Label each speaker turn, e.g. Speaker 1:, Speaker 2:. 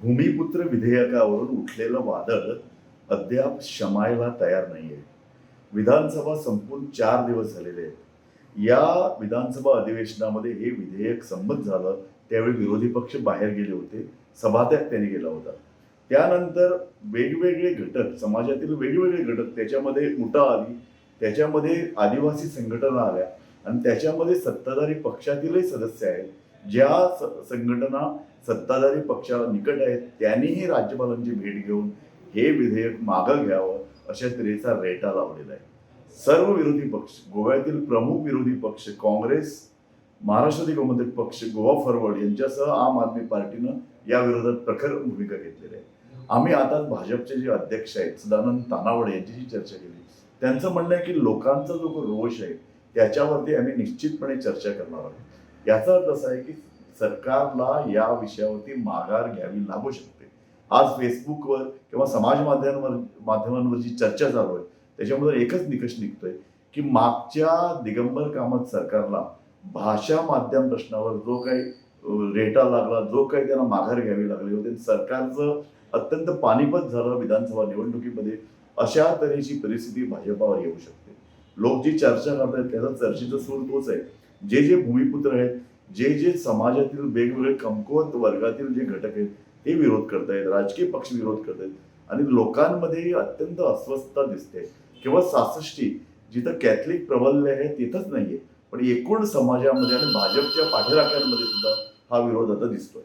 Speaker 1: भूमिपुत्र विधेयकावरून उठलेलं वादळ अद्याप शमायला तयार नाहीये. विधानसभा संपून 4 दिवस झालेले आहेत. या विधानसभा अधिवेशनामध्ये हे विधेयक संमत झालं त्यावेळी विरोधी पक्ष बाहेर गेले होते, सभात्याग त्यांनी केला होता. त्यानंतर वेगवेगळे घटक, समाजातील वेगवेगळे घटक त्याच्यामध्ये उठा आली, त्याच्यामध्ये आदिवासी संघटना आल्या आणि त्याच्यामध्ये सत्ताधारी पक्षातीलही सदस्य आहेत. ज्या संघटना सत्ताधारी पक्षाला निकट आहेत त्यांनीही राज्यपालांची भेट घेऊन हे विधेयक मागं घ्यावं अशा तऱ्हेचा रेटा लावलेला आहे. सर्व विरोधी पक्ष, गोव्यातील प्रमुख विरोधी पक्ष काँग्रेस, महाराष्ट्रातील गोमंतक पक्ष, गोवा फॉरवर्ड यांच्यासह आम आदमी पार्टीनं या विरोधात प्रखर भूमिका घेतलेली आहे. आम्ही आता भाजपचे जे अध्यक्ष आहेत सदानंद तानावडे यांच्याशी चर्चा केली. त्यांचं म्हणणं आहे की लोकांचा जो रोष आहे त्याच्यावरती आम्ही निश्चितपणे चर्चा करणार आहोत. याचा अर्थ असा आहे की सरकारला या विषयावरती माघार घ्यावी लागू शकते. आज फेसबुकवर किंवा समाज माध्यमांवर जी चर्चा चालू आहे त्याच्यामध्ये एकच निकष निघतोय की मागच्या दिगंबर कामत सरकारला भाषा माध्यम प्रश्नावर जो काही रेटा लागला, जो काही त्यांना माघार घ्यावी लागली होती, सरकारचं अत्यंत पानिपत झालं विधानसभा निवडणुकीमध्ये. अशा तऱ्हेची परिस्थिती भाजपावर येऊ शकते. लोक जी चर्चा करतायत त्याचा चर्चेचा सूर तोच आहे. जे जे भूमिपुत्र आहेत, जे जे समाजातील वेगवेगळे कमकुवत वर्गातील जे घटक आहेत ते विरोध करतायत, राजकीय पक्ष विरोध करतायत आणि लोकांमध्ये अत्यंत अस्वस्थता दिसते. केवळ 66 जिथं कॅथलिक प्रबल्य आहे तिथंच नाहीये, पण एकूण समाजामध्ये आणि भाजपच्या पाठीराख्यांमध्ये सुद्धा हा विरोध आता दिसतोय.